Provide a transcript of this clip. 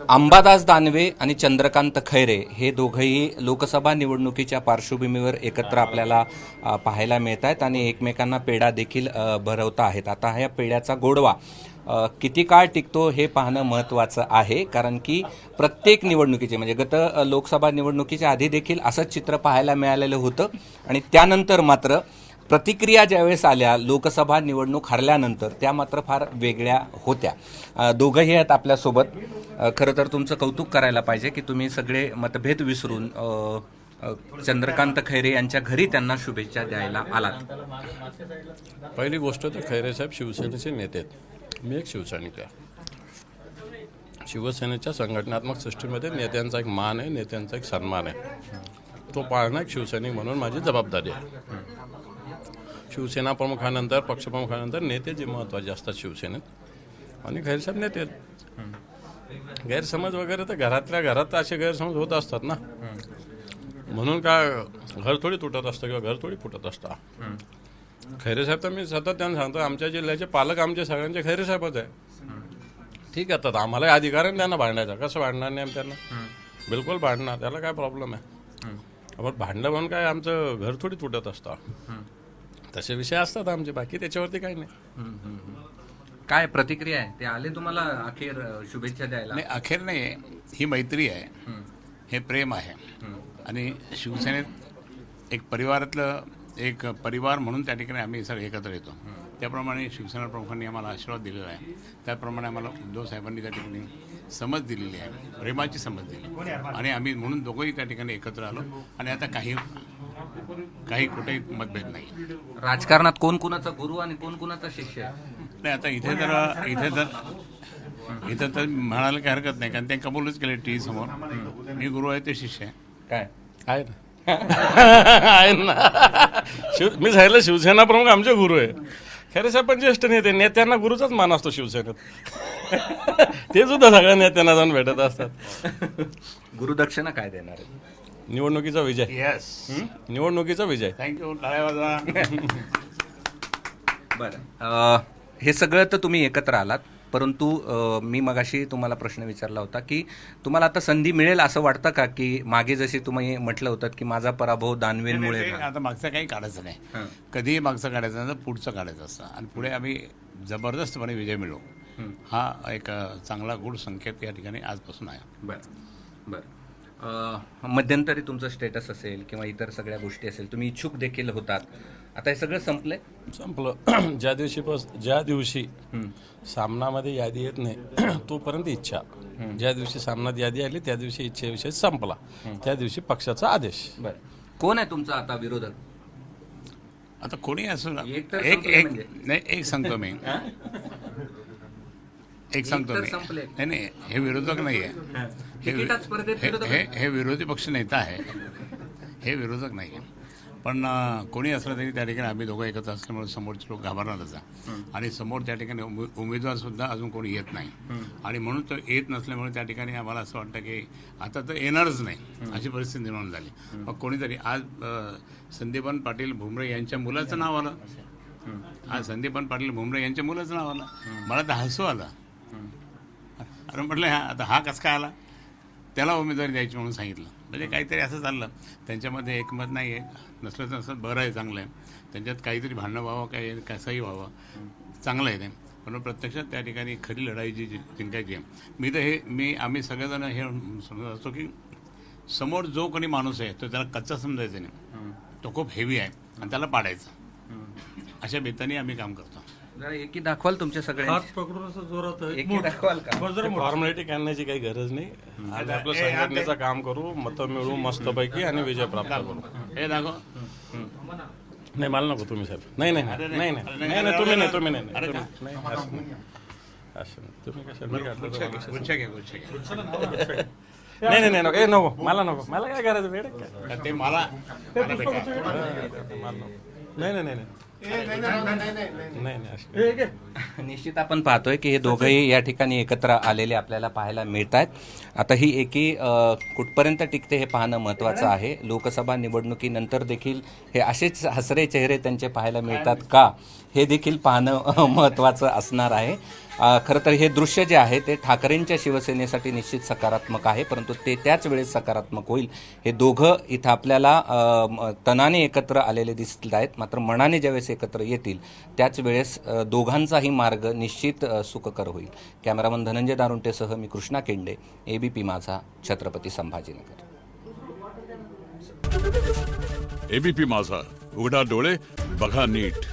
अंबादास दानवे आणि चंद्रकांत खैरे हे दोघंही लोकसभा निवडणुकीच्या पार्श्वभूमीवर एकत्र आपल्याला पाहायला मिळत आहेत आणि एकमेकांना पेढा देखील भरवता आहेत. आता ह्या पेढ्याचा गोडवा किती काळ टिकतो हे पाहणं महत्त्वाचं आहे, कारण की प्रत्येक निवडणुकीचे म्हणजे गत लोकसभा निवडणुकीच्या आधी देखील असंच चित्र पाहायला मिळालेलं होतं आणि त्यानंतर मात्र प्रतिक्रिया ज्यावेळेस आल्या लोकसभा निवडणूक हरल्यानंतर त्या मात्र फार वेगळ्या होत्या. दोघंही आहेत आपल्यासोबत. खरं तर तुमचं कौतुक करायला पाहिजे की तुम्ही सगळे मतभेद विसरून चंद्रकांत खैरे यांच्या घरी त्यांना शुभेच्छा द्यायला आलात. पहिली गोष्ट तर खैरे साहेब शिवसेनेचे नेते आहेत. मी एक शिवसैनिक आहे. शिवसेनेच्या संघटनात्मक सृष्टीमध्ये नेत्यांचा एक मान आहे, नेत्यांचा एक सन्मान आहे. तो पाळणं एक शिवसैनिक म्हणून माझी जबाबदारी आहे. शिवसेना प्रमुखानंतर पक्षप्रमुखानंतर नेते जे महत्त्वाचे असतात शिवसेनेत, आणि गैरसमज नेते आहेत. गैरसमज वगैरे तर घरातल्या घरात असे गैरसमज होत असतात ना, म्हणून काय घर थोडी तुटत असतं किंवा घर थोडी फुटत असतं. खैरे साहेब तर मी सतत त्यांना सांगतो, आमच्या जिल्ह्याचे पालक आमचे सगळ्यांचे खैरे साहेबच आहे. ठीक आहे, तर आम्हाला अधिकार आहे त्यांना भांडायचा. कसं भांडणार नाही आम्ही त्यांना? बिलकुल भांडणार, त्याला काय प्रॉब्लेम आहे? आपण भांडणं म्हणून काय आमचं घर थोडी तुटत असतं. तसे विषय असतात आमचे, बाकी त्याच्यावरती काही नाही. काय प्रतिक्रिया आहे? ते आले तुम्हाला अखेर शुभेच्छा द्यायला? नाही, अखेर नाही, ही मैत्री आहे, हे प्रेम आहे. आणि शिवसेनेत एक परिवारातलं एक परिवार म्हणून त्या ठिकाणी आम्ही सगळे एकत्र येतो. त्याप्रमाणे शिवसेना प्रमुखांनी आम्हाला आशीर्वाद दिलेला आहे. त्याप्रमाणे आम्हाला उद्धव साहेबांनी त्या ठिकाणी समज दिलेली आहे, प्रेमाची समज दिली, आणि आम्ही म्हणून दोघंही त्या ठिकाणी एकत्र आलो. आणि आता काही कुठेही मतभेद नाही. राजकारणात कोण कुणाचा गुरु आणि कोण कुणाचा शिष्य? नाही, आता इथे तर म्हणायला काही हरकत नाही, कारण ते कबूलच केले टी समोर. मी गुरु आहे, ते शिष्य आहे. काय आहे ना? आहे ना. मी सांगितलं शिवसेना प्रमुख आमचे गुरु आहे. खैरे साहेब पण ज्येष्ठ नेते, नेत्यांना गुरुचाच मान असतो शिवसेनेत. ते सुद्धा सगळ्या नेत्यांना जाऊन भेटत असतात. गुरुदक्षिणा काय देणार आहे? निवडणुकीचा विजय. येस, निवडणुकीचा विजय. थँक्यू. टाळ्या. बरं, हे सगळं तर तुम्ही एकत्र आलात, परंतु मी मगाशी तुम्हाला प्रश्न विचारला होता की तुम्हाला आता संधी मिळेल असं वाटतं का? की मागे जशी तुम्ही म्हटलं होतं की माझा पराभव दानवेंमुळे. आता मागचं काही काढायचं नाही, कधीही मागचं काढायचं नाही, पुढचं काढायचं असतं. आणि पुढे आम्ही जबरदस्तपणे विजय मिळवू, हा एक चांगला गुड संकेत या ठिकाणी आजपासून आहे. बरं बरं. मध्यंतरी तुमचं स्टेटस असेल किंवा इतर सगळ्या गोष्टी असेल, तुम्ही इच्छुक देखील होतात. आता हे सगळं संपलंय? संपलं. ज्या दिवशी सामनामध्ये यादी येत नाही तोपर्यंत इच्छा. ज्या दिवशी सामन्यात यादी आली त्या दिवशी इच्छेविषयी संपला, त्या दिवशी पक्षाचा आदेश. बरं, कोण आहे तुमचा आता विरोधक? आता कोणी असं एक तर एक सांगतो मी नाही, हे विरोधक नाही आहे, हे विरोधी पक्ष नेता आहे, हे विरोधक नाही आहे. पण कोणी असलं तरी त्या ठिकाणी आम्ही दोघं एकत्र असल्यामुळे समोरचे लोक घाबरणारच आहे. आणि समोर त्या ठिकाणी उमेदवार सुद्धा अजून कोणी येत नाही, आणि म्हणून तो येत नसल्यामुळे त्या ठिकाणी आम्हाला असं वाटतं की आता तर येणारच नाही, अशी परिस्थिती निर्माण झाली. मग कोणीतरी आज संदीपान पाटील भुमरे यांच्या मुलाचं नाव आलं. आज संदीपान पाटील भुमरे यांच्या मुलाचं नाव आलं. मला तर हसू आलं. अरे म्हटलं, आता हा कसं काय आला? त्याला उमेदवारी द्यायची म्हणून सांगितलं. म्हणजे काहीतरी असं चाललं त्यांच्यामध्ये, एकमत नाही आहे. नसलं तर असं बरं आहे, चांगलं आहे. त्यांच्यात काहीतरी भांडणं व्हावं, काय कसंही व्हावं, चांगलं आहे ते. पण प्रत्यक्षात त्या ठिकाणी खरी लढाई जी जिंकायची आहे, आम्ही सगळेजण हे समजत असतो की समोर जो कोणी माणूस आहे तो त्याला कच्चा समजायचा नाही, तो खूप हेवी आहे आणि त्याला पाडायचा. अशा बेताने आम्ही काम करतो. एकी दाखवाल तुमच्या सगळ्या दाखवाल का? फॉर्मॅलिटी करण्याची काही गरज नाही. आज आपलं संघटनेचं काम करू, मतं मिळवू मस्तपैकी आणि विजय प्राप्त करू. हे दाखव. नाही, मला नको तुम्ही साहेब. नाही नाही नाही नाही नाही, तुम्ही नाही, तुम्ही नाही, तुम्ही कशा नाही नाही नको, नको मला, नको मला, काय करायचं वेळ ते मला नाही नाही नाही निश्चित आपण पाहतोय की हे दोघंही या ठिकाणी एकत्र आलेले आपल्याला पाहायला मिळत आहेत. आता ही एकी कुठपर्यंत टिकते हे पाहणं महत्त्वाचं आहे. लोकसभा निवडणुकीनंतर देखील हे असेच हसरे चेहरे त्यांचे पाहायला मिळतात का, हे देखील पाहणं महत्त्वाचं असणार आहे. खरं तर हे दृश्य जे आहे ते ठाकरेंच्या शिवसेनेसाठी निश्चित सकारात्मक आहे, परंतु ते त्याच वेळेस सकारात्मक होईल. हे दोघं इथं आपल्याला तनाने एकत्र आलेले दिसत आहेत, मात्र मनाने ज्यावेळेस एकत्र येतील त्याच वेळेस दोघांचाही मार्ग निश्चित सुखकर होईल. कॅमेरामन धनंजय दारुंटेसह मी कृष्णा केंडे, ABP माझा, छत्रपती संभाजीनगर. ABP माझा, उघडा डोळे बघा नीट.